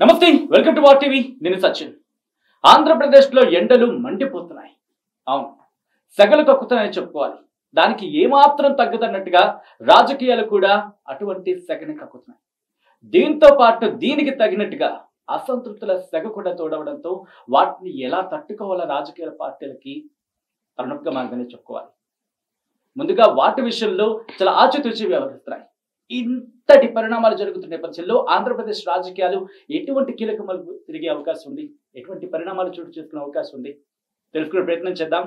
నమస్తే, welcome to war TV. నేను సచిన్. ఆంధ్రప్రదేశ్లో ఎండలు మండిపోతున్నాయి. అవును, సెగలు కక్కుతున్నాయని చెప్పుకోవాలి. దానికి ఏమాత్రం తగ్గదన్నట్టుగా రాజకీయాలు కూడా అటువంటి సెగని కక్కుతున్నాయి. దీంతో పాటు దీనికి తగినట్టుగా అసంతృప్తుల సెగ కూడా తోడవడంతో వాటిని ఎలా తట్టుకోవాలో రాజకీయ పార్టీలకి తలనొప్పిగా మారిందని చెప్పుకోవాలి. ముందుగా వాటి విషయంలో చాలా ఆచితూచి వ్యవహరిస్తున్నాయి. ఇంతటి పరిణామాలు జరుగుతున్న నేపథ్యంలో ఆంధ్రప్రదేశ్ రాజకీయాలు ఎటువంటి కీలక మలుపు తిరిగే అవకాశం ఉంది, ఎటువంటి పరిణామాలు చోటు చేసుకునే అవకాశం ఉంది తెలుసుకునే ప్రయత్నం చేద్దాం.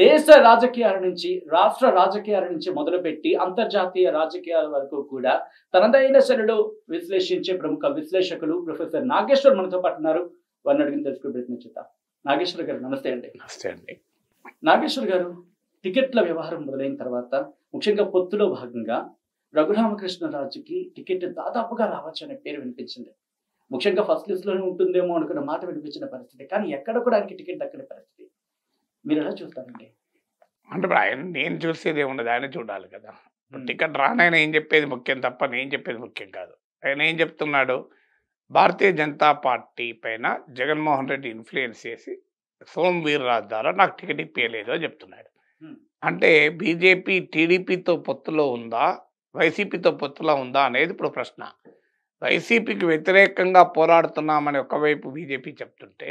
దేశ రాజకీయాల నుంచి, రాష్ట్ర రాజకీయాల నుంచి మొదలుపెట్టి అంతర్జాతీయ రాజకీయాల వరకు కూడా తనదైన శైలిలో విశ్లేషించే ప్రముఖ విశ్లేషకులు ప్రొఫెసర్ నాగేశ్వర్ మనతో పాటు ఉన్నారు. వారిని అడిగిన తెలుసుకునే ప్రయత్నం చేద్దాం. నాగేశ్వర్ గారు నమస్తే అండి. నమస్తే అండి. నాగేశ్వర్ గారు, టికెట్ల వ్యవహారం మొదలైన తర్వాత ముఖ్యంగా పొత్తులో భాగంగా రఘురామకృష్ణరాజుకి టికెట్ దాదాపుగా రావచ్చు అనే పేరు వినిపించింది. ముఖ్యంగా ఫస్ట్ లిస్ట్ లోనే ఉంటుందేమో అనుకున్న మాట వినిపించిన పరిస్థితి, కానీ ఎక్కడ కూడా ఆయనకి టికెట్ దక్కని పరిస్థితి. మీరు ఎలా చూస్తారండి? అంటే ఆయన నేను చూసేది ఏముండదు, ఆయన చూడాలి కదా. టికెట్ రానైనా ఏం చెప్పేది ముఖ్యం తప్ప నేను చెప్పేది ముఖ్యం కాదు. ఆయన ఏం చెప్తున్నాడు, భారతీయ జనతా పార్టీ పైన జగన్మోహన్ రెడ్డి ఇన్ఫ్లుయెన్స్ చేసి సోమ్ వీర్రాజు ద్వారా నాకు టికెట్ ఇప్పలేదు అని చెప్తున్నాడు. అంటే బీజేపీ టీడీపీతో పొత్తులో ఉందా, వైసీపీతో పొత్తులో ఉందా అనేది ఇప్పుడు ప్రశ్న. వైసీపీకి వ్యతిరేకంగా పోరాడుతున్నామని ఒకవైపు బీజేపీ చెప్తుంటే,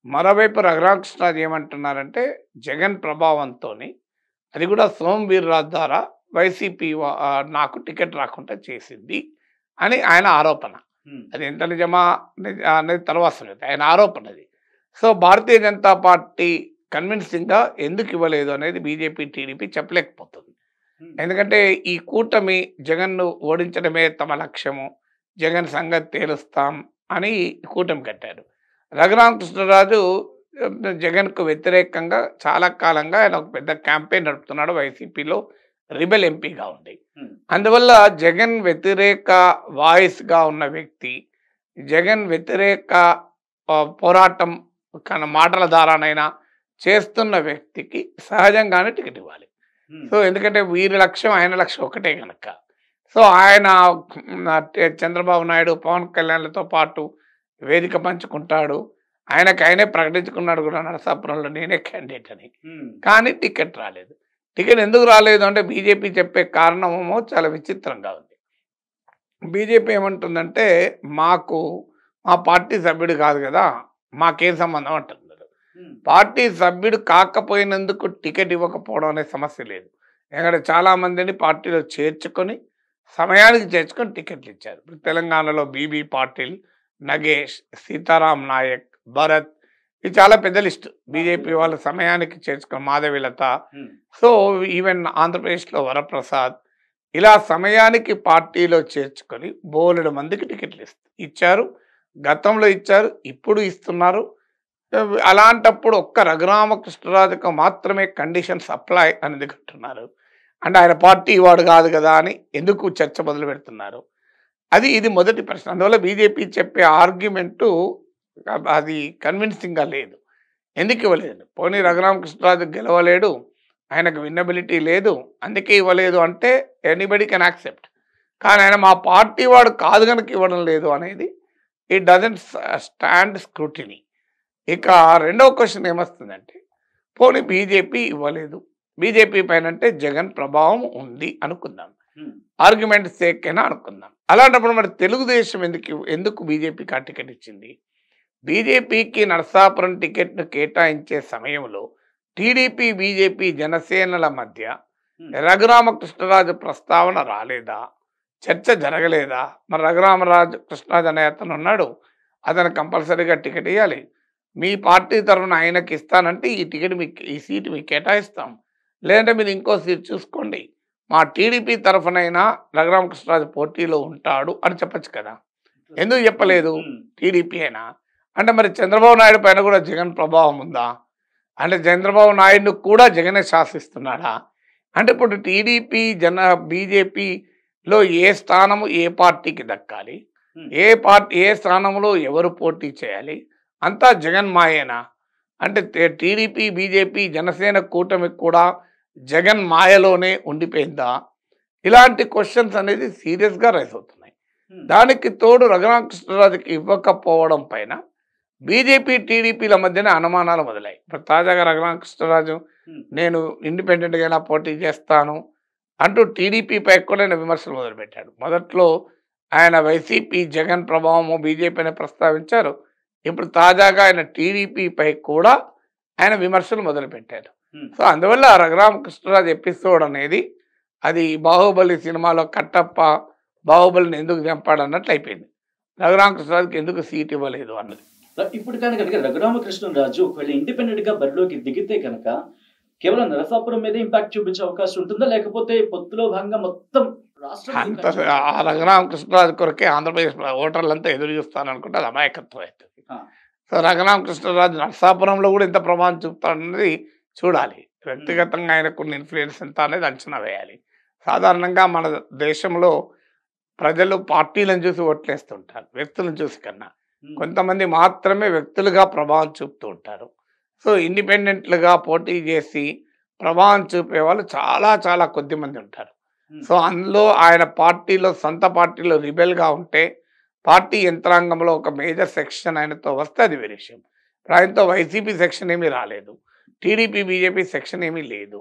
మరోవైపు రఘురామకృష్ణరాజు ఏమంటున్నారంటే జగన్ ప్రభావంతో అది కూడా సోమ్ వీర్రాజు ద్వారా వైసీపీ నాకు టికెట్ రాకుండా చేసింది అని ఆయన ఆరోపణ. అది ఎంత నిజమా అనేది తర్వాత సంగతి, ఆయన ఆరోపణ అది. సో భారతీయ జనతా పార్టీ కన్విన్సింగ్గా ఎందుకు ఇవ్వలేదు అనేది బీజేపీ టీడీపీ చెప్పలేకపోతుంది. ఎందుకంటే ఈ కూటమి జగన్ను ఓడించడమే తమ లక్ష్యము, జగన్ సంగతి తేలుస్తాం అని కూటమి కట్టారు. రఘురామకృష్ణరాజు జగన్కు వ్యతిరేకంగా చాలా కాలంగా ఆయన ఒక పెద్ద క్యాంపెయిన్ నడుపుతున్నాడు వైసీపీలో రిబెల్ ఎంపీగా ఉంది. అందువల్ల జగన్ వ్యతిరేక వాయిస్గా ఉన్న వ్యక్తి, జగన్ వ్యతిరేక పోరాటం మాటల ద్వారానైనా చేస్తున్న వ్యక్తికి సహజంగానే టికెట్ ఇవ్వాలి. సో ఎందుకంటే వీరి లక్ష్యం ఆయన లక్ష్యం ఒకటే కనుక. సో ఆయన చంద్రబాబు నాయుడు, పవన్ కళ్యాణ్లతో పాటు వేదిక పంచుకుంటాడు. ఆయనే ప్రకటించుకున్నాడు కూడా నరసాపురంలో నేనే క్యాండిడేట్ అని. కానీ టికెట్ రాలేదు. టికెట్ ఎందుకు రాలేదు అంటే బీజేపీ చెప్పే కారణమేమో చాలా విచిత్రంగా ఉంది. బీజేపీ ఏమంటుందంటే మా పార్టీ సభ్యుడు కాదు కదా, మాకేం సంబంధం అంటున్నారు. పార్టీ సభ్యుడు కాకపోయినందుకు టికెట్ ఇవ్వకపోవడం అనే సమస్య లేదు. ఎందుకంటే చాలామందిని పార్టీలో సమయానికి చేర్చుకొని టికెట్లు ఇచ్చారు. ఇప్పుడు తెలంగాణలో బీబీ పాటిల్, నగేష్, సీతారాం నాయక్, భరత్, ఇది చాలా పెద్ద లిస్టు. బీజేపీ వాళ్ళు సమయానికి చేర్చుకొని, మాధవిలత, సో ఈవెన్ ఆంధ్రప్రదేశ్లో వరప్రసాద్, ఇలా సమయానికి పార్టీలో చేర్చుకొని బోలెడు మందికి టికెట్లు ఇచ్చారు. గతంలో ఇచ్చారు, ఇప్పుడు ఇస్తున్నారు. అలాంటప్పుడు ఒక్క రఘురామకృష్ణరాజుకు మాత్రమే కండిషన్స్ అప్లై అనేది అంటున్నారు. అంటే ఆయన పార్టీ వాడు కాదు కదా అని ఎందుకు చర్చ మొదలు పెడుతున్నారు, ఇది మొదటి ప్రశ్న. అందువల్ల బీజేపీ చెప్పే ఆర్గ్యుమెంటు అది కన్విన్సింగ్గా లేదు. ఎందుకు ఇవ్వలేదు? పోనీ రఘురామకృష్ణరాజు గెలవలేడు, ఆయనకు విన్నబిలిటీ లేదు, అందుకే ఇవ్వలేదు అంటే ఎనీబడి కెన్ యాక్సెప్ట్. కానీ ఆయన మా పార్టీ వాడు కాదు కనుక ఇవ్వడం లేదు అనేది ఇట్ డజంట్ స్టాండ్ స్క్రూటినీ. ఇక రెండవ క్వశ్చన్ ఏమొస్తుందంటే, పోనీ బీజేపీ ఇవ్వలేదు, బీజేపీ పైన అంటే జగన్ ప్రభావం ఉంది అనుకుందాం, ఆర్గ్యుమెంట్ సేక్ అయినా అనుకుందాం. అలాంటప్పుడు మరి తెలుగుదేశం ఎందుకు బీజేపీకి ఆ టికెట్ ఇచ్చింది? బీజేపీకి నరసాపురం టికెట్ను కేటాయించే సమయంలో టీడీపీ, బీజేపీ, జనసేనల మధ్య రఘురామకృష్ణరాజు ప్రస్తావన రాలేదా? చర్చ జరగలేదా? మరి కృష్ణరాజు అనే అతను ఉన్నాడు, అతను కంపల్సరీగా టికెట్ ఇవ్వాలి. మీ పార్టీ తరఫున ఆయనకి ఇస్తానంటే ఈ సీటు మీకు కేటాయిస్తాం, లేదంటే మీరు ఇంకో సీట్ చూసుకోండి, మా టీడీపీ తరఫునైనా రఘురామకృష్ణరాజు పోటీలో ఉంటాడు అని చెప్పచ్చు కదా. ఎందుకు చెప్పలేదు? టీడీపీ అయినా అంటే మరి చంద్రబాబు నాయుడు పైన కూడా జగన్ ప్రభావం ఉందా? అంటే చంద్రబాబు నాయుడు కూడా జగనే శాసిస్తున్నాడా? అంటే ఇప్పుడు టీడీపీ బీజేపీలో ఏ స్థానము ఏ పార్టీకి దక్కాలి, ఏ స్థానంలో ఎవరు పోటీ చేయాలి, అంతా జగన్ మాయేనా? అంటే టీడీపీ, బీజేపీ, జనసేన కూటమి కూడా జగన్ మాయలోనే ఉండిపోయిందా? ఇలాంటి క్వశ్చన్స్ అనేది సీరియస్గా రైజ్ అవుతున్నాయి. దానికి తోడు రఘురామకృష్ణరాజుకి ఇవ్వకపోవడం పైన బీజేపీ టీడీపీల మధ్యన అనుమానాలు మొదలయ్యాయి. ఇప్పుడు తాజాగా రఘురామకృష్ణరాజు నేను ఇండిపెండెంట్గా ఎలా పోటీ చేస్తాను అంటూ టీడీపీపై కూడా ఆయన విమర్శలు మొదలుపెట్టాడు. మొదట్లో ఆయన వైసీపీ జగన్ ప్రభావము బీజేపీ అని ప్రస్తావించారు. ఇప్పుడు తాజాగా ఆయన టీడీపీపై కూడా ఆయన విమర్శలు మొదలుపెట్టారు. సో అందువల్ల రఘురామకృష్ణరాజు ఎపిసోడ్ అనేది అది బాహుబలి సినిమాలో కట్టప్ప బాహుబలిని ఎందుకు చంపాడు అన్నట్లు అయిపోయింది. రఘురామకృష్ణరాజుకి ఎందుకు సీట్ ఇవ్వలేదు అన్నది. ఇప్పుడు కనుక రఘురామకృష్ణరాజు ఒకవేళ ఇండిపెండెంట్ గా బరిలోకి దిగితే కనుక కేవలం నరసాపురం మీద ఇంపాక్ట్ చూపించే అవకాశం ఉంటుందా, లేకపోతే పొత్తులో భాగంగా మొత్తం అంత రఘురామకృష్ణరాజు కొరకే ఆంధ్రప్రదేశ్ ఓటర్లంతా ఎదురు చూస్తాననుకుంటే అది అమాయకత్వం అవుతుంది. సో రఘురామకృష్ణరాజు నరసాపురంలో కూడా ఎంత ప్రభావం చూపుతాడన్నది చూడాలి. వ్యక్తిగతంగా ఆయనకున్న ఇన్ఫ్లుయెన్స్ ఎంత అనేది అంచనా వేయాలి. సాధారణంగా మన దేశంలో ప్రజలు పార్టీలను చూసి ఓట్లేస్తుంటారు, వ్యక్తులను చూసి కన్నా. కొంతమంది మాత్రమే వ్యక్తులుగా ప్రభావం చూపుతూ ఉంటారు. సో ఇండిపెండెంట్లుగా పోటీ చేసి ప్రభావం చూపే వాళ్ళు చాలా చాలా కొద్ది మంది ఉంటారు. సో అందులో ఆయన పార్టీలో సొంత పార్టీలో రిబెల్గా ఉంటే పార్టీ యంత్రాంగంలో ఒక మేజర్ సెక్షన్ ఆయనతో వస్తే అది వేరే విషయం. ఆయనతో వైసీపీ సెక్షన్ ఏమీ రాలేదు, టీడీపీ బీజేపీ సెక్షన్ ఏమీ లేదు.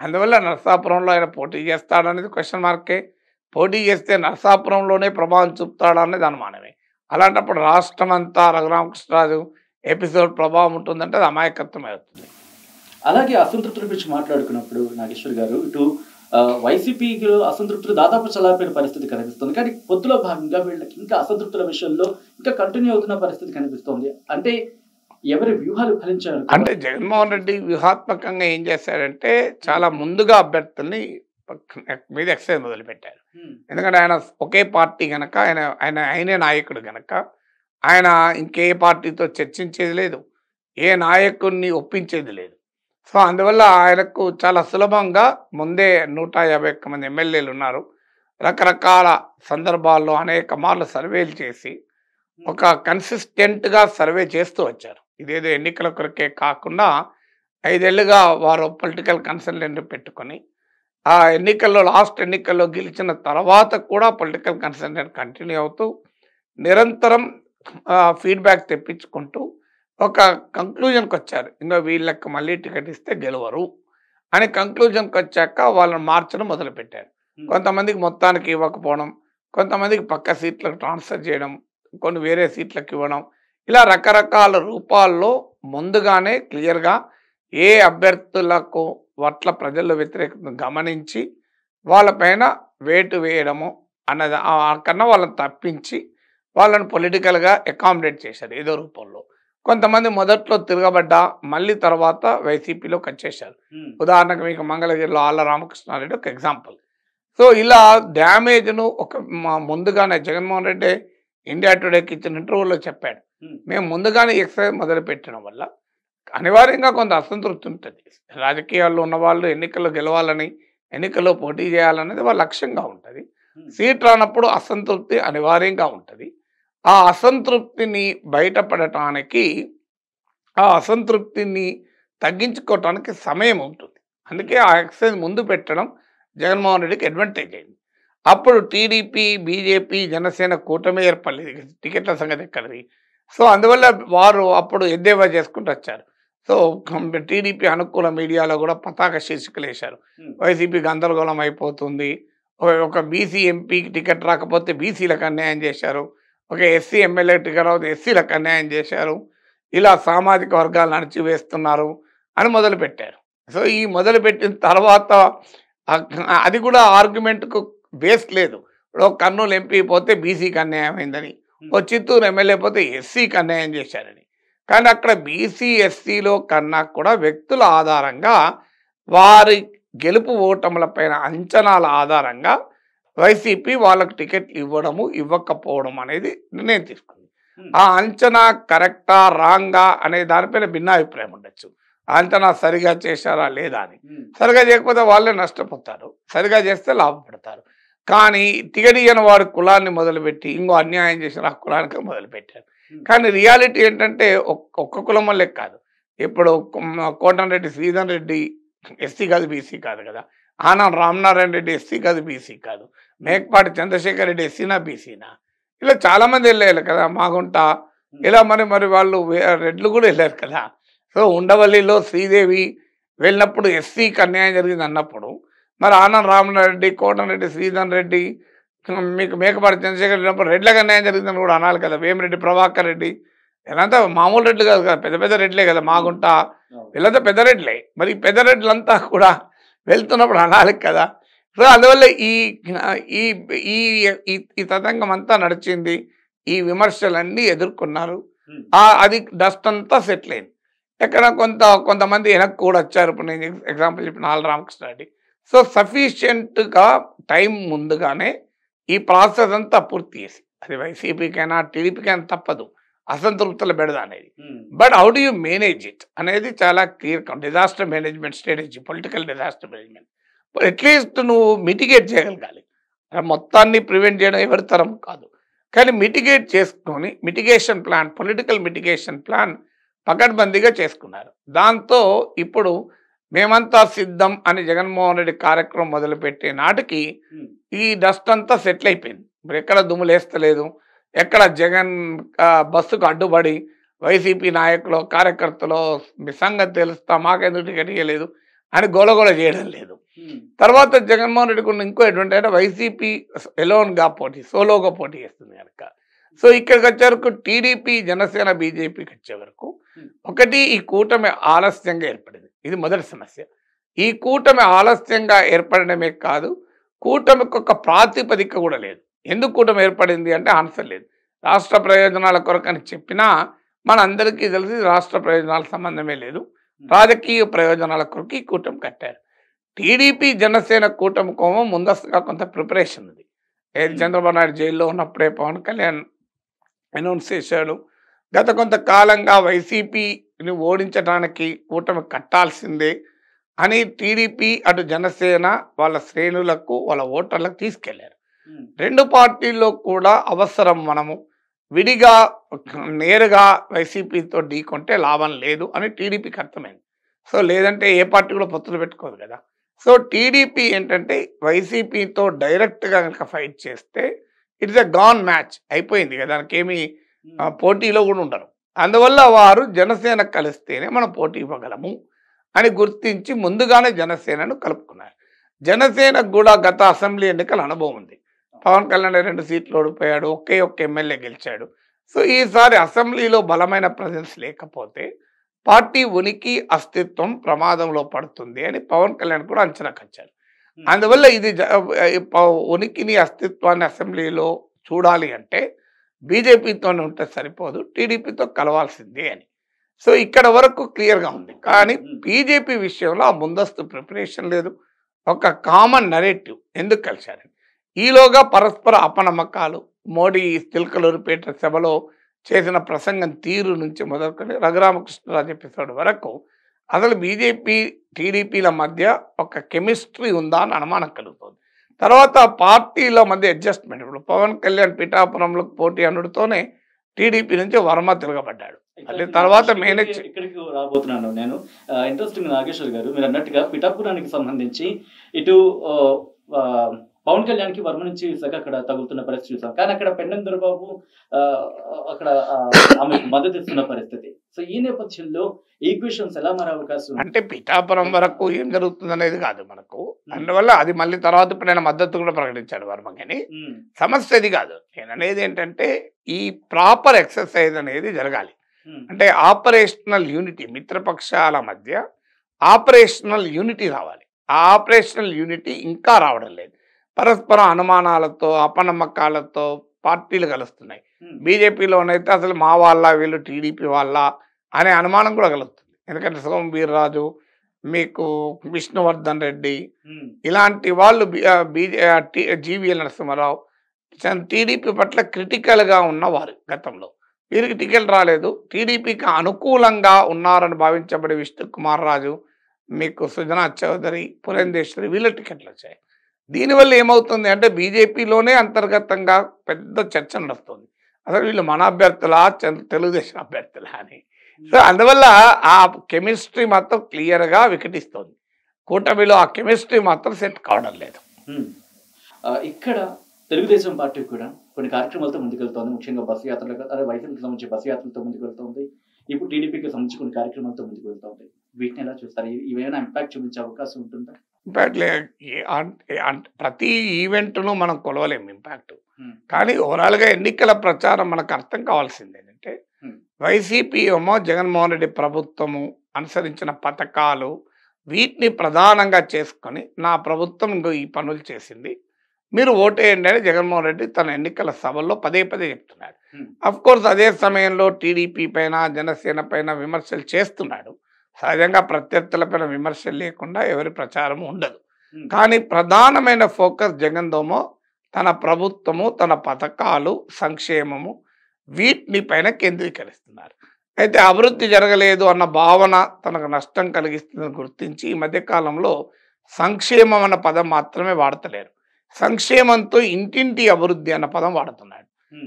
అందువల్ల నరసాపురంలో ఆయన పోటీ చేస్తాడనేది క్వశ్చన్ మార్కే. పోటీ చేస్తే నరసాపురంలోనే ప్రభావం చూపుతాడనేది అనుమానమే. అలాంటప్పుడు రాష్ట్రం అంతా రఘురామకృష్ణరాజు ఎపిసోడ్ ప్రభావం ఉంటుందంటే అది అమాయకత్వం అవుతుంది. అలాగే అసంతృప్తుల గురించి మాట్లాడుకున్నప్పుడు నాగేశ్వర్ గారు, ఇటు వైసీపీలో అసంతృప్తులు దాదాపు చల్లారిపోయిన పరిస్థితి కనిపిస్తుంది. కానీ పొత్తులో భాగంగా వీళ్ళకి ఇంకా అసంతృప్తుల విషయంలో ఇంకా కంటిన్యూ అవుతున్న పరిస్థితి కనిపిస్తుంది. అంటే ఎవరి వ్యూహాలు ఫలించారు? అంటే జగన్మోహన్ రెడ్డి వ్యూహాత్మకంగా ఏం చేశారంటే చాలా ముందుగా అభ్యర్థుల్ని మీద ఎక్సైజ్ మొదలుపెట్టారు. ఎందుకంటే ఆయన ఒకే పార్టీ గనక, ఆయనే నాయకుడు గనక ఆయన ఇంకే పార్టీతో చర్చించేది లేదు, ఏ నాయకుడిని ఒప్పించేది లేదు. సో అందువల్ల ఆయనకు చాలా సులభంగా ముందే 151 మంది ఎమ్మెల్యేలు ఉన్నారు. రకరకాల సందర్భాల్లో అనేక మార్లు సర్వేలు చేసి ఒక కన్సిస్టెంట్గా సర్వే చేస్తూ వచ్చారు. ఇదేదో ఎన్నికల కొరకే కాకుండా 5 ఏళ్ళుగా వారు పొలిటికల్ కన్సల్టెంట్ పెట్టుకొని ఆ ఎన్నికల్లో లాస్ట్ ఎన్నికల్లో గెలిచిన తర్వాత కూడా పొలిటికల్ కన్సల్టెంట్ కంటిన్యూ అవుతూ నిరంతరం ఫీడ్బ్యాక్ తెప్పించుకుంటూ ఒక కంక్లూజన్కి వచ్చారు. ఇంకా వీళ్ళకి మళ్ళీ టికెట్ ఇస్తే గెలవరు అని కంక్లూజన్కి వచ్చాక వాళ్ళని మార్చడం మొదలుపెట్టారు. కొంతమందికి మొత్తానికి ఇవ్వకపోవడం, కొంతమందికి పక్క సీట్లకు ట్రాన్స్ఫర్ చేయడం, కొన్ని వేరే సీట్లకు ఇవ్వడం, ఇలా రకరకాల రూపాల్లో ముందుగానే క్లియర్గా ఏ అభ్యర్థులకు పట్ల ప్రజల్లో వ్యతిరేకతను గమనించి వాళ్ళపైన వేటు వేయడము అన్నది కన్నా వాళ్ళని తప్పించి వాళ్ళని పొలిటికల్గా అకామిడేట్ చేశారు ఏదో రూపంలో. కొంతమంది మొదట్లో తిరగబడ్డా మళ్ళీ తర్వాత వైసీపీలోకి వచ్చేసారు. ఉదాహరణకు మీకు మంగళగిరిలో ఆళ్ళ రామకృష్ణారెడ్డి ఒక ఎగ్జాంపుల్. సో ఇలా డ్యామేజ్ను ఒక ముందుగానే జగన్మోహన్ రెడ్డి ఇండియా టుడేకి ఇచ్చిన ఇంటర్వ్యూలో చెప్పాడు, మేము ముందుగానే ఎక్సైజ్ మొదలుపెట్టడం వల్ల అనివార్యంగా కొంత అసంతృప్తి ఉంటుంది. రాజకీయాల్లో ఉన్నవాళ్ళు ఎన్నికల్లో గెలవాలని, ఎన్నికల్లో పోటీ చేయాలనేది వాళ్ళ లక్ష్యంగా ఉంటుంది. సీట్ రానప్పుడు అసంతృప్తి అనివార్యంగా ఉంటుంది. ఆ అసంతృప్తిని బయటపడటానికి, ఆ అసంతృప్తిని తగ్గించుకోవటానికి సమయం ఉంటుంది. అందుకే ఆ ఎక్సైజ్ ముందు పెట్టడం జగన్మోహన్ రెడ్డికి అడ్వాంటేజ్ అయింది. అప్పుడు టీడీపీ, బీజేపీ, జనసేన కూటమి ఏర్పడలేదు, టికెట్ల సంగతి ఎక్కడిది. సో అందువల్ల వారు అప్పుడు ఎద్దేవా చేసుకుంటూ వచ్చారు. సో టీడీపీ అనుకూల మీడియాలో కూడా పతాక శీర్షికలు వేశారు, వైసీపీ గందరగోళం అయిపోతుంది, ఒక బీసీ ఎంపీకి టికెట్ రాకపోతే బీసీలకు అన్యాయం చేశారు, ఒక ఎస్సీ ఎమ్మెల్యే టికెట్ రాకపోతే ఎస్సీలకు అన్యాయం చేశారు, ఇలా సామాజిక వర్గాలను అణచివేస్తున్నారు అని మొదలుపెట్టారు. సో ఈ మొదలుపెట్టిన తర్వాత అది కూడా ఆర్గ్యుమెంట్కు బేస్ లేదు. ఇప్పుడు కర్నూలు ఎంపీ పోతే బీసీకి అన్యాయం అయిందని, ఓ చిత్తూరు ఎమ్మెల్యే పోతే ఎస్సీకి అన్యాయం చేశారని. కానీ అక్కడ బీసీ ఎస్సీలో కన్నా కూడా వ్యక్తుల ఆధారంగా, వారి గెలుపు ఓటముల పైన అంచనాల ఆధారంగా వైసీపీ వాళ్ళకు టికెట్లు ఇవ్వడము ఇవ్వకపోవడం అనేది నిర్ణయం తీసుకుంది. ఆ అంచనా కరెక్టా రాంగా అనే దానిపైన భిన్నాభిప్రాయం ఉండొచ్చు. అంచనా సరిగా చేశారా లేదా అని. సరిగా చేయకపోతే వాళ్ళే నష్టపోతారు, సరిగా చేస్తే లాభపడతారు. కానీ టికెట్ ఇయ్యని వారి కులాన్ని మొదలుపెట్టి ఇంకో అన్యాయం చేసిన ఆ కులానికి మొదలుపెట్టారు. కానీ రియాలిటీ ఏంటంటే ఒక్క కులం వల్లే కాదు. ఇప్పుడు కోటంరెడ్డి శ్రీధర్ రెడ్డి ఎస్సీ కాదు, బీసీ కాదు కదా. ఆనం రామనారాయణ రెడ్డి ఎస్సీ కాదు, బీసీ కాదు. మేకపాటి చంద్రశేఖర్ రెడ్డి ఎస్సీనా, బీసీనా. ఇలా చాలా మంది వెళ్ళారు కదా మాగుంట, ఇలా మరి వాళ్ళు రెడ్లు కూడా వెళ్ళారు కదా. సో ఉండవల్లిలో శ్రీదేవి వెళ్ళినప్పుడు ఎస్సీకి అన్యాయం జరిగింది అన్నప్పుడు మరి ఆనంద్ రామరెడ్డి, కోటరెడ్డి శ్రీధర్ రెడ్డి, మీకు మేకపాటి చంద్రశేఖర్ వెళ్ళినప్పుడు రెడ్లకు అన్యాయం జరిగిందని కూడా అనాలి కదా. వేమిరెడ్డి ప్రభాకర్ రెడ్డి వీళ్ళంతా మామూలు రెడ్లు కాదు కదా, పెద్ద పెద్ద రెడ్లే కదా. మాగుంట వీళ్ళంతా పెద్ద రెడ్లే. మరి పెద్ద రెడ్లంతా కూడా వెళ్తున్నప్పుడు అనాలి కదా. సో అందువల్ల ఈ ఈ ఈ ఈ తతంగం అంతా నడిచింది. ఈ విమర్శలన్నీ ఎదుర్కొన్నారు. అది డస్ట్ అంతా సెటిల్ అయింది. ఎక్కడ కొంతమంది వెనక్కి కూడా వచ్చారు. ఇప్పుడు నేను ఎగ్జాంపుల్ చెప్పిన ఆల్ రామకృష్ణారెడ్డి. సో సఫిషియెంట్గా టైం ముందుగానే ఈ ప్రాసెస్ అంతా పూర్తి చేసి, అది వైసీపీకైనా టీడీపీకైనా తప్పదు అసంతృప్తుల బెడద అనేది. But how do you manage it అనేది చాలా clear. Disaster management strategy, political disaster management. At least నువ్వు మిటిగేట్ చేయగలగాలి. మొత్తాన్ని ప్రివెంట్ చేయడం ఎవరి తరం కాదు, కానీ మిటిగేట్ చేసుకొని mitigation plan, political mitigation plan పకడ్బందీగా చేసుకున్నారు. దాంతో ఇప్పుడు మేమంతా సిద్ధం అని జగన్మోహన్ రెడ్డి కార్యక్రమం మొదలుపెట్టే నాటికి ఈ డస్ట్ అంతా సెటిల్ అయిపోయింది. ఇప్పుడు ఎక్కడ దుమ్ములేస్తలేదు, ఎక్కడ జగన్ బస్సుకు అడ్డుపడి వైసీపీ నాయకులు కార్యకర్తలు మీ సంగతి తెలుస్తా మాకెందుకు టికెట్ ఇవ్వలేదు అని గోలగోల చేయడం లేదు. తర్వాత జగన్మోహన్ రెడ్డికి ఉన్న ఇంకో ఎటువంటి అంటే వైసీపీ ఎలోన్గా సోలోగా పోటీ చేస్తుంది కనుక. సో ఇక్కడికి వచ్చే వరకు టీడీపీ, జనసేన, బీజేపీకి వచ్చే వరకు ఒకటి ఈ కూటమి ఆలస్యంగా ఏర్పడింది. ఇది మొదటి సమస్య. ఈ కూటమి ఆలస్యంగా ఏర్పడడమే కాదు, కూటమికి ఒక ప్రాతిపదిక కూడా లేదు. ఎందుకు కూటమి ఏర్పడింది అంటే ఆన్సర్ లేదు. రాష్ట్ర ప్రయోజనాల కొరకు అని చెప్పినా మన అందరికీ తెలిసి రాష్ట్ర ప్రయోజనాల సంబంధమే లేదు. రాజకీయ ప్రయోజనాల కొరకు ఈ కూటమి కట్టారు. టీడీపీ, జనసేన కూటమి కోమో ముందస్తుగా కొంత ప్రిపరేషన్ ఉంది. చంద్రబాబు నాయుడు జైల్లో ఉన్నప్పుడే పవన్ కళ్యాణ్ అనౌన్స్ చేశాడు. గత కొంతకాలంగా వైసీపీని ఓడించడానికి కూటమి కట్టాల్సిందే అని టీడీపీ అటు జనసేన వాళ్ళ శ్రేణులకు వాళ్ళ ఓటర్లకు తీసుకెళ్లారు. రెండు పార్టీల్లో కూడా అవసరం, మనము విడిగా నేరుగా వైసీపీతో ఢీకొంటే లాభం లేదు అని టీడీపీకి అర్థమైంది. సో లేదంటే ఏ పార్టీ కూడా పొత్తులు పెట్టుకోదు కదా. సో టీడీపీ ఏంటంటే వైసీపీతో డైరెక్ట్గా కనుక ఫైట్ చేస్తే ఇట్స్ ఎ గాన్ మ్యాచ్, అయిపోయింది కదా, దానికి ఏమి పోటీలో కూడా ఉండరు. అందువల్ల వారు జనసేన కలిస్తేనే మనం పోటీ ఇవ్వగలము అని గుర్తించి ముందుగానే జనసేనను కలుపుకున్నారు. జనసేనకు కూడా గత అసెంబ్లీ ఎన్నికల అనుభవం ఉంది. పవన్ కళ్యాణ్ 2 సీట్లు ఓడిపోయాడు, ఒకే ఎమ్మెల్యే గెలిచాడు. సో ఈసారి అసెంబ్లీలో బలమైన ప్రెజెన్స్ లేకపోతే పార్టీ ఉనికి, అస్తిత్వం ప్రమాదంలో పడుతుంది అని పవన్ కళ్యాణ్ కూడా అంచనాకు వచ్చారు. అందువల్ల ఇది ఉనికిని, అస్తిత్వాన్ని అసెంబ్లీలో చూడాలి అంటే బీజేపీతోనే ఉంటే సరిపోదు, టీడీపీతో కలవాల్సిందే అని. సో ఇక్కడ వరకు క్లియర్గా ఉంది. కానీ బీజేపీ విషయంలో ఆ ముందస్తు ప్రిపరేషన్ లేదు, ఒక కామన్ నరేటివ్ ఎందుకు కలిశారని. ఈలోగా పరస్పర అపనమ్మకాలు, మోడీ చిలకలూరిపేట సభలో చేసిన ప్రసంగం తీరు నుంచి మొదలుకొని రఘురామకృష్ణరాజు ఎపిసోడ్ వరకు అసలు బీజేపీ టీడీపీల మధ్య ఒక కెమిస్ట్రీ ఉందా అని అనుమానం కలుగుతుంది. తర్వాత పార్టీల మధ్య అడ్జస్ట్మెంట్. ఇప్పుడు పవన్ కళ్యాణ్ పిఠాపురంలో పోటీ అనుడితోనే టీడీపీ నుంచి వర్మ తిరగబడ్డాడు. మళ్ళీ తర్వాత మేనేజ్ ఇక్కడికి రాబోతున్నాను నేను. ఇంట్రెస్టింగ్ నాగేశ్వర్ గారు, మీరు అన్నట్టుగా పిఠాపురానికి సంబంధించి ఇటు పవన్ కళ్యాణ్కి వర్మ నుంచి విశాఖ అక్కడ తగులుతున్న పరిస్థితి చూసాం. కానీ అక్కడ పెండం దొరబాబు అక్కడ ఆమెకు మద్దతు ఇస్తున్న పరిస్థితి. సో ఈ నేపథ్యంలో ఈక్వేషన్స్ ఎలా మారే అవకాశం అంటే పిఠాపురం వరకు ఏం జరుగుతుంది అనేది కాదు మనకు. అందువల్ల అది మళ్ళీ తర్వాత ఇప్పుడు ఆయన మద్దతు కూడా ప్రకటించాడు వర్మకి. సమస్య అది కాదు. నేను అనేది ఏంటంటే ఈ ప్రాపర్ ఎక్సర్సైజ్ అనేది జరగాలి. అంటే ఆపరేషనల్ యూనిటీ, మిత్రపక్షాల మధ్య ఆపరేషనల్ యూనిటీ రావాలి. ఆ ఆపరేషనల్ యూనిటీ ఇంకా రావడం లేదు. పరస్పర అనుమానాలతో, అపనమ్మకాలతో పార్టీలు కలుస్తున్నాయి. బీజేపీలోనైతే అసలు మా వాళ్ళ వీళ్ళు టీడీపీ వాళ్ళ అనే అనుమానం కూడా కలుగుతుంది. ఎందుకంటే సోము వీర్రాజు, మీకు విష్ణువర్ధన్ రెడ్డి ఇలాంటి వాళ్ళు జీవీఎల్ నరసింహారావు టీడీపీ పట్ల క్రిటికల్గా ఉన్నవారు. గతంలో వీరికి టికెట్ రాలేదు. టీడీపీకి అనుకూలంగా ఉన్నారని భావించబడే విష్ణుకుమార్ రాజు, మీకు సుజనా చౌదరి, పురంధేశ్వరి వీళ్ళ టికెట్లు వచ్చాయి. దీనివల్ల ఏమవుతుంది అంటే బీజేపీలోనే అంతర్గతంగా పెద్ద చర్చ నడుస్తుంది, అసలు వీళ్ళు మన అభ్యర్థులా తెలుగుదేశం అభ్యర్థులా అని. సో అందువల్ల ఆ కెమిస్ట్రీ మాత్రం క్లియర్గా వికటిస్తుంది. కూటమిలో ఆ కెమిస్ట్రీ మాత్రం సెట్ కావడం లేదు. ఇక్కడ తెలుగుదేశం పార్టీ కూడా కొన్ని కార్యక్రమాలతో ముందుకెళ్తోంది. ముఖ్యంగా బస్సు యాత్రలు, వైసీపీకి సంబంధించి బస్సు యాత్రలతో ముందుకెళ్తోంది. ఇప్పుడు టీడీపీకి సంబంధించి కొన్ని కార్యక్రమాలతో ముందుకు వెళ్తోంది. వీటిని ఎలా చూస్తారు? ఇవేమైనా ఇంపాక్ట్ చూపించే అవకాశం ఉంటుందా? ఇంపాక్ట్ ప్రతి ఈవెంట్ను మనం కొలవలేము ఇంపాక్ట్. కానీ ఓవరాల్గా ఎన్నికల ప్రచారం మనకు అర్థం కావాల్సింది ఏంటంటే, వైసీపీ ఏమో జగన్మోహన్ రెడ్డి ప్రభుత్వము అనుసరించిన పథకాలు వీటిని ప్రధానంగా చేసుకొని నా ప్రభుత్వం ఇంకో ఈ పనులు చేసింది, మీరు ఓటేయండి అని జగన్మోహన్ రెడ్డి తన ఎన్నికల సభల్లో పదే పదే చెప్తున్నాడు. అఫ్ కోర్స్ అదే సమయంలో టీడీపీ పైన జనసేన పైన విమర్శలు చేస్తున్నాడు. సహజంగా ప్రత్యర్థులపైన విమర్శలు లేకుండా ఎవరి ప్రచారం ఉండదు. కానీ ప్రధానమైన ఫోకస్ జగన్దోమో తన ప్రభుత్వము, తన పథకాలు, సంక్షేమము వీటిని పైన కేంద్రీకరిస్తున్నారు. అయితే అభివృద్ధి జరగలేదు అన్న భావన తనకు నష్టం కలిగిస్తుందని గుర్తించి ఈ మధ్యకాలంలో సంక్షేమం అన్న పదం మాత్రమే వాడతలేరు. సంక్షేమంతో ఇంటింటి అభివృద్ధి అన్న పదం వాడుతున్నాడు.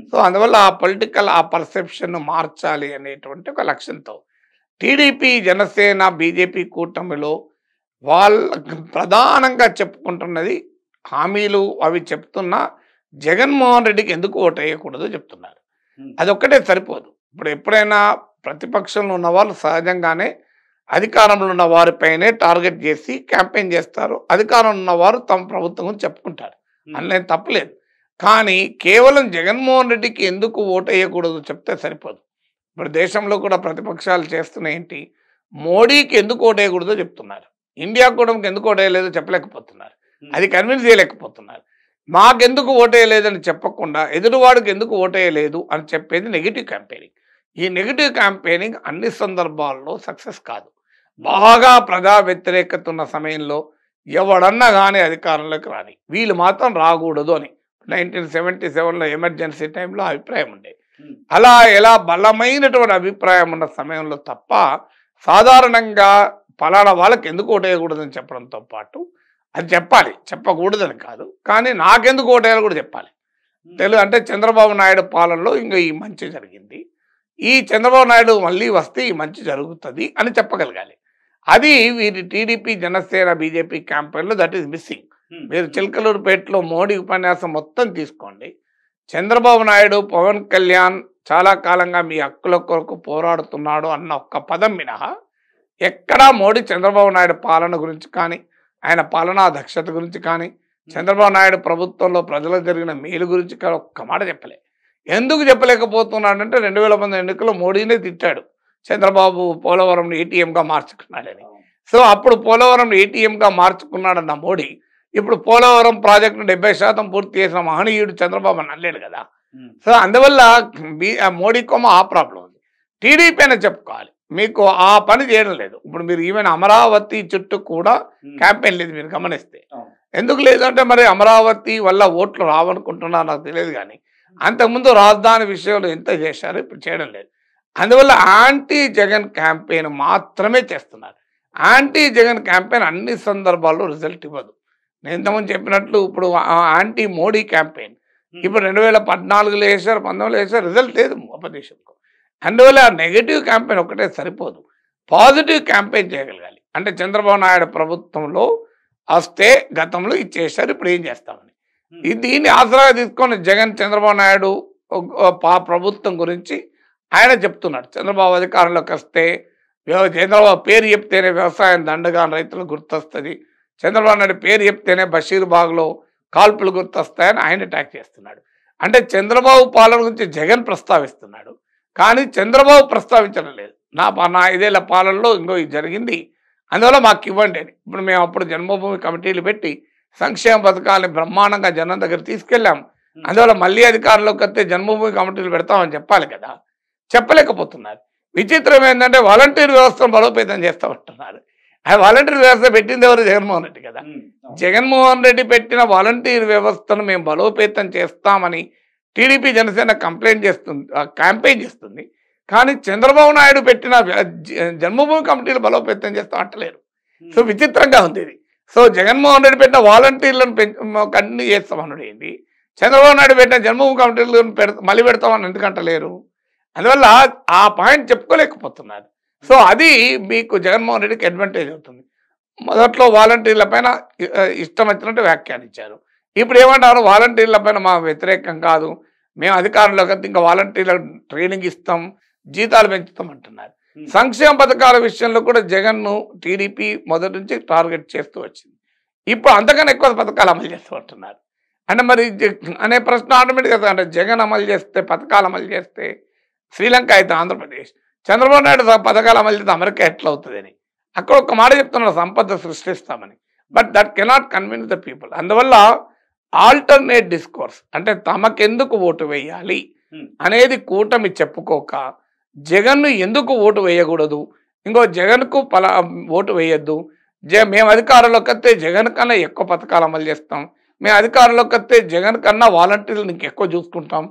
సో అందువల్ల ఆ పొలిటికల్ ఆ పర్సెప్షన్ మార్చాలి అనేటువంటి ఒక లక్ష్యంతో టీడీపీ, జనసేన, బీజేపీ కూటమిలో వాళ్ళ ప్రధానంగా చెప్పుకుంటున్నది హామీలు అవి చెప్తున్నా జగన్మోహన్ రెడ్డికి ఎందుకు ఓటు వేయకూడదు చెప్తున్నారు. అదొక్కటే సరిపోదు. ఇప్పుడు ఎప్పుడైనా ప్రతిపక్షంలో ఉన్న వాళ్ళు సహజంగానే అధికారంలో ఉన్న వారిపైనే టార్గెట్ చేసి క్యాంపెయిన్ చేస్తారు. అధికారంలో ఉన్నవారు తమ ప్రభుత్వం గురించి చెప్పుకుంటారు, అందులో తప్పలేదు. కానీ కేవలం జగన్మోహన్ రెడ్డికి ఎందుకు ఓటు వేయకూడదు చెప్తే సరిపోదు. ఇప్పుడు దేశంలో కూడా ప్రతిపక్షాలు చేస్తున్న ఏంటి, మోడీకి ఎందుకు ఓటు వేయకూడదో చెప్తున్నారు, ఇండియా కూటమికి ఎందుకు ఓటు వేయలేదో చెప్పలేకపోతున్నారు, అది కన్విన్స్ చేయలేకపోతున్నారు. మాకెందుకు ఓటు వేయలేదని చెప్పకుండా ఎదురువాడికి ఎందుకు ఓటు వేయలేదు అని చెప్పేది నెగిటివ్ క్యాంపెయినింగ్. ఈ నెగిటివ్ క్యాంపెయినింగ్ అన్ని సందర్భాల్లో సక్సెస్ కాదు. బాగా ప్రజా వ్యతిరేకత ఉన్న సమయంలో ఎవడన్నా కానీ అధికారంలోకి రాని, వీళ్ళు మాత్రం రాకూడదు అని 1977లో ఎమర్జెన్సీ టైంలో అభిప్రాయం ఉండేది. అలా ఎలా బలమైనటువంటి అభిప్రాయం ఉన్న సమయంలో తప్ప సాధారణంగా ఫలానా వాళ్ళకి ఎందుకు ఓటు వేయకూడదని చెప్పడంతో పాటు అది చెప్పాలి, చెప్పకూడదని కాదు, కానీ నాకెందుకు ఓటు వేయాలి కూడా చెప్పాలి. అంటే చంద్రబాబు నాయుడు పాలనలో ఇంకా ఈ మంచి జరిగింది, ఈ చంద్రబాబు నాయుడు మళ్ళీ వస్తే ఈ మంచి జరుగుతుంది అని చెప్పగలగాలి. అది వీరి టీడీపీ, జనసేన, బీజేపీ క్యాంపెయిన్లో దట్ ఈస్ మిస్సింగ్. మీరు చిలకలూరుపేటలో మోడీ ఉపన్యాసం మొత్తం తీసుకోండి, చంద్రబాబు నాయుడు, పవన్ కళ్యాణ్ చాలా కాలంగా మీ హక్కుల కొరకు పోరాడుతున్నాడు అన్న ఒక్క పదం మినహా ఎక్కడా మోడీ చంద్రబాబు నాయుడు పాలన గురించి కానీ, ఆయన పాలనా దక్షత గురించి కానీ, చంద్రబాబు నాయుడు ప్రభుత్వంలో ప్రజలకు జరిగిన మేలు గురించి కానీ ఒక్క మాట చెప్పలే. ఎందుకు చెప్పలేకపోతున్నాడంటే 2019 ఎన్నికల్లో మోడీనే తిట్టాడు, చంద్రబాబు పోలవరం ఏటీఎంగా మార్చుకున్నాడని. సో అప్పుడు పోలవరం ఏటీఎంగా మార్చుకున్నాడన్న మోడీ ఇప్పుడు పోలవరం ప్రాజెక్టును 70% పూర్తి చేసిన మహనీయుడు చంద్రబాబు అని అనలేడు కదా. సో అందువల్ల మోడీ కొమ్మ ఆ ప్రాబ్లం ఉంది. టీడీపీ అయినా చెప్పుకోవాలి, మీకు ఆ పని చేయడం లేదు. ఇప్పుడు మీరు ఈవెన్ అమరావతి చుట్టూ కూడా క్యాంపెయిన్ లేదు, మీరు గమనిస్తే. ఎందుకు లేదంటే మరి అమరావతి వల్ల ఓట్లు రావనుకుంటున్నారు నాకు తెలియదు, కానీ అంతకుముందు రాజధాని విషయంలో ఎంత చేశారో ఇప్పుడు చేయడం లేదు. అందువల్ల యాంటీ జగన్ క్యాంపెయిన్ మాత్రమే చేస్తున్నారు. యాంటీ జగన్ క్యాంపెయిన్ అన్ని సందర్భాల్లో రిజల్ట్ ఇవ్వదు. నేను ఇంతకుముందు చెప్పినట్లు ఇప్పుడు యాంటీ మోడీ క్యాంపెయిన్ ఇప్పుడు 2014లో వేశారు, 19లో వేశారు, రిజల్ట్ లేదు అపోజిషన్కు. అందువల్ల నెగిటివ్ క్యాంపెయిన్ ఒకటే సరిపోదు, పాజిటివ్ క్యాంపెయిన్ చేయగలగాలి. అంటే చంద్రబాబు నాయుడు ప్రభుత్వంలో వస్తే గతంలో ఇది చేశారు, ఇప్పుడు ఏం చేస్తామని. దీన్ని ఆసరాగా తీసుకొని జగన్, చంద్రబాబు నాయుడు ప్రభుత్వం గురించి ఆయన చెప్తున్నాడు. చంద్రబాబు అధికారంలోకి వస్తే చంద్రబాబు పేరు చెప్తేనే వ్యవసాయం దండగా రైతులకు గుర్తొస్తుంది, చంద్రబాబు నాయుడు పేరు చెప్తేనే బషీర్బాగ్లో కాల్పులు గుర్తొస్తాయని ఆయన అటాక్ చేస్తున్నాడు. అంటే చంద్రబాబు పాలన గురించి జగన్ ప్రస్తావిస్తున్నాడు, కానీ చంద్రబాబు ప్రస్తావించడం లేదు. నా 5 ఏళ్ల పాలనలో ఇంకో ఇది జరిగింది, అందువల్ల మాకు ఇవ్వండి అని. ఇప్పుడు మేము అప్పుడు జన్మభూమి కమిటీలు పెట్టి సంక్షేమ పథకాలని బ్రహ్మాండంగా జనం దగ్గర తీసుకెళ్ళాం, అందువల్ల మళ్ళీ అధికారంలోకి వస్తే జన్మభూమి కమిటీలు పెడతామని చెప్పాలి కదా, చెప్పలేకపోతున్నారు. విచిత్రం ఏంటంటే వాలంటీర్ వ్యవస్థను బలోపేతం చేస్తామంటున్నారు. ఆ వాలంటీర్ వ్యవస్థ పెట్టింది ఎవరు? జగన్మోహన్ రెడ్డి కదా. జగన్మోహన్ రెడ్డి పెట్టిన వాలంటీర్ వ్యవస్థను మేము బలోపేతం చేస్తామని టీడీపీ, జనసేన క్యాంపెయిన్ చేస్తుంది, కానీ చంద్రబాబు నాయుడు పెట్టిన జన్మభూమి కమిటీలు బలోపేతం చేస్తాం అంటలేరు. సో విచిత్రంగా ఉంది ఇది. సో జగన్మోహన్ రెడ్డి పెట్టిన వాలంటీర్లను కంటిన్యూ చేస్తామన్నాడు ఏంటి, చంద్రబాబు నాయుడు పెట్టిన జన్మభూమి కమిటీలను మళ్ళీ పెడతామని ఎందుకంటలేరు? అందువల్ల ఆ పాయింట్ చెప్పుకోలేకపోతున్నారు. సో అది మీకు జగన్మోహన్ రెడ్డికి అడ్వాంటేజ్ అవుతుంది. మొదట్లో వాలంటీర్ల పైన ఇష్టం వచ్చినట్టు వ్యాఖ్యానించారు, ఇప్పుడు ఏమంటారు, వాలంటీర్ల పైన మా వ్యతిరేకం కాదు, మేము అధికారంలోకి వస్తే ఇంకా వాలంటీర్ల ట్రైనింగ్ ఇస్తాం, జీతాలు పెంచుతాం అంటున్నారు. సంక్షేమ పథకాల విషయంలో కూడా జగన్ను టీడీపీ మొదటి నుంచి టార్గెట్ చేస్తూ వచ్చింది. ఇప్పుడు అంతకన్నా ఎక్కువ పథకాలు అమలు చేస్తూ ఉంటున్నారు. అంటే మరి అనే ప్రశ్న ఆటోమేటిక్గా అంటే జగన్ అమలు చేస్తే, పథకాలు అమలు చేస్తే శ్రీలంక అయితే ఆంధ్రప్రదేశ్, చంద్రబాబు నాయుడు పథకాలు అమలు చేస్తే అమెరికా ఎట్లా అవుతుందని అక్కడ ఒక మాట చెప్తున్నారు, సంపద సృష్టిస్తామని. But that cannot convince the people. అందువల్ల ఆల్టర్నేట్ డిస్కోర్స్ అంటే తమకెందుకు ఓటు వేయాలి అనేది కూటమి చెప్పుకోక, జగన్ను ఎందుకు ఓటు వేయకూడదు, ఇంకో జగన్కు ఓటు వేయొద్దు, మేము అధికారంలోకి వస్తే జగన్ కన్నా ఎక్కువ పథకాలు అమలు చేస్తాం, మేము అధికారంలోకి వస్తే జగన్ కన్నా వాలంటీర్లు ఇంక ఎక్కువ చూసుకుంటాం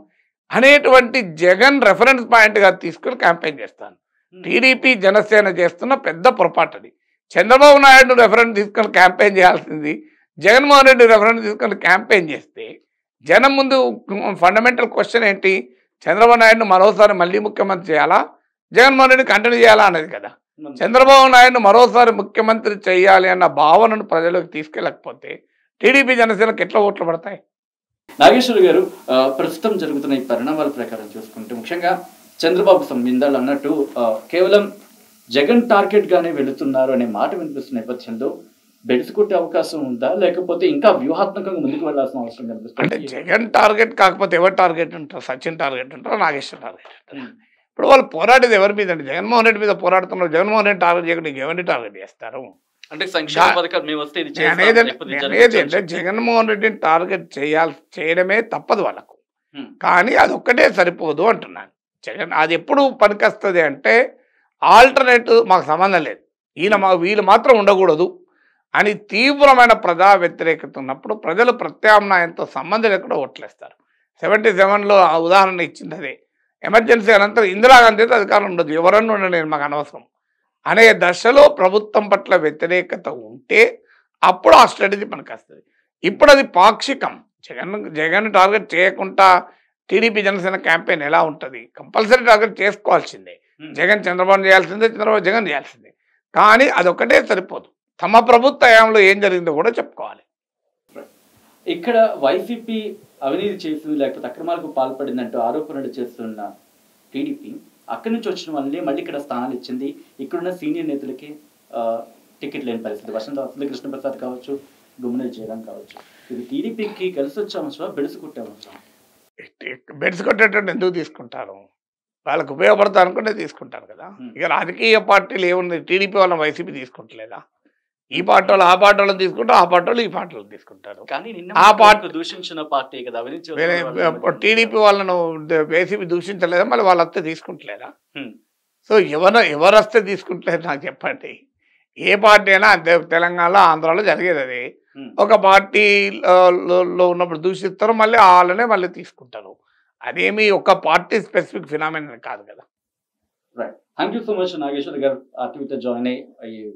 అనేటువంటి జగన్ రెఫరెన్స్ పాయింట్గా తీసుకుని క్యాంపెయిన్ చేస్తాను. టీడీపీ జనసేన చేస్తున్న పెద్ద పొరపాటు అది. చంద్రబాబు నాయుడు రెఫరెన్స్ తీసుకొని క్యాంపెయిన్ చేయాల్సింది జగన్మోహన్ రెడ్డి రెఫరెన్స్ తీసుకొని క్యాంపెయిన్ చేస్తే జనం ముందు ఫండమెంటల్ క్వశ్చన్ ఏంటి, చంద్రబాబు నాయుడును మరోసారి మళ్ళీ ముఖ్యమంత్రి చేయాలా, జగన్మోహన్ రెడ్డి కంటిన్యూ చేయాలా అనేది కదా. చంద్రబాబు నాయుడును మరోసారి ముఖ్యమంత్రి చేయాలి అన్న భావనను ప్రజలకు తీసుకెళ్ళకపోతే టీడీపీ జనసేనకు ఎట్లా ఓట్లు పడతాయి? నాగేశ్వర్ గారు, ప్రస్తుతం జరుగుతున్న ఈ పరిణామాల ప్రకారం చూసుకుంటే ముఖ్యంగా చంద్రబాబు ఇందాళ్ళు అన్నట్టు కేవలం జగన్ టార్గెట్ గానే వెళుతున్నారు అనే మాట వినిపిస్తున్న నేపథ్యంలో బెడిసికొట్టే అవకాశం ఉందా, లేకపోతే ఇంకా వ్యూహాత్మకంగా ముందుకు వెళ్లాల్సిన అవసరం కనిపిస్తుంది? అంటే జగన్ టార్గెట్ కాకపోతే ఎవరు టార్గెట్ ఉంటారు? సచిన్ టార్గెట్ ఉంటారు, నాగేశ్వర్ టార్గెట్ ఉంటారు. ఇప్పుడు వాళ్ళు పోరాడేది ఎవరి మీద అండి? జగన్మోహన్ రెడ్డి మీద పోరాడుతున్నారు. జగన్మోహన్ రెడ్డి టార్గెట్ చేయకుండా ఎవరిని టార్గెట్ చేస్తారు? అంటే సంక్షేమ పథకాలు మేము వస్తే అంటే జగన్మోహన్ రెడ్డిని టార్గెట్ చేయడమే తప్పదు వాళ్ళకు, కానీ అది ఒక్కటే సరిపోదు అంటున్నాను. జగన్ అది ఎప్పుడు పనికొస్తుంది అంటే ఆల్టర్నేటివ్ మాకు సంబంధం లేదు, వీళ్ళు మాత్రం ఉండకూడదు అని తీవ్రమైన ప్రజా వ్యతిరేకత ఉన్నప్పుడు ప్రజలు ప్రత్యామ్నాయంతో సంబంధం లేకుండా ఓట్లేస్తారు. 77లో ఉదాహరణ ఇచ్చింది అదే. ఎమర్జెన్సీ అనంతరం ఇందిరాగాంధీ అధికారం ఉండదు, ఎవరన్నా ఉండండి మాకు అనవసరం అనే దశలో ప్రభుత్వం పట్ల వ్యతిరేకత ఉంటే అప్పుడు ఆ స్ట్రాటజీ మనకు వస్తుంది. ఇప్పుడు అది పాక్షికం. జగన్ టార్గెట్ చేయకుండా టీడీపీ జనసేన క్యాంపెయిన్ ఎలా ఉంటుంది? కంపల్సరీ టార్గెట్ చేసుకోవాల్సిందే. జగన్ చంద్రబాబు చేయాల్సిందే, చంద్రబాబు జగన్ చేయాల్సిందే. కానీ అదొక్కటే సరిపోదు, తమ ప్రభుత్వ హయాంలో ఏం జరిగిందో కూడా చెప్పుకోవాలి. ఇక్కడ వైసీపీ అవినీతి చేసింది లేకపోతే అక్రమాలకు పాల్పడిందంటూ ఆరోపణలు చేస్తున్న టీడీపీ అక్కడి నుంచి వచ్చిన వాళ్ళని మళ్ళీ ఇక్కడ స్థానాలు ఇచ్చింది. ఇక్కడున్న సీనియర్ నేతలకి టికెట్ లేని పరిస్థితి. వసంత కృష్ణప్రసాద్ కావచ్చు, గుమ్మనెల్లి జయరాం కావచ్చు. ఇది టీడీపీకి కలిసి వచ్చే అంశం, బెడిసి కొట్టే అంశం. బెడిసి కొట్టేటట్టు ఎందుకు తీసుకుంటారు? వాళ్ళకు ఉపయోగపడతా అనుకుంటే తీసుకుంటారు కదా. ఇక రాజకీయ పార్టీలు ఏముంది, టీడీపీ వాళ్ళని వైసీపీ తీసుకుంటలేదా? ఈ పార్టీ వాళ్ళు ఆ పార్టీ వాళ్ళని తీసుకుంటారు, ఆ పార్టీ వాళ్ళు ఈ పార్టీ వాళ్ళు తీసుకుంటారు. ఆ పార్టీ దూషించిన పార్టీ కదా, టీడీపీ వాళ్ళను వైసీపీ దూషించలేదా? మళ్ళీ వాళ్ళు వస్తే తీసుకుంటలేదా? సో ఎవరు వస్తే తీసుకుంటలేదు నాకు చెప్పండి. ఏ పార్టీ అయినా అంతే, తెలంగాణలో ఆంధ్రాలో జరిగేది అది. ఒక పార్టీలో ఉన్నప్పుడు దూషిస్తారు, మళ్ళీ వాళ్ళనే మళ్ళీ తీసుకుంటారు. అదేమి ఒక పార్టీ స్పెసిఫిక్ ఫినామినల్ కాదు కదా. Right, thank you so much Nageshwar గారు ఆర్టీవీతో జాయిన్ అయ్యి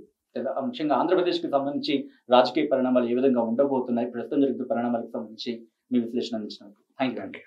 ముఖ్యంగా ఆంధ్రప్రదేశ్కి సంబంధించి రాజకీయ పరిణామాలు ఏ విధంగా ఉండబోతున్నాయి, ప్రస్తుతం జరుగుతున్న పరిణామాలకు సంబంధించి మీ విశ్లేషణ అందించినందుకు థ్యాంక్ యూ.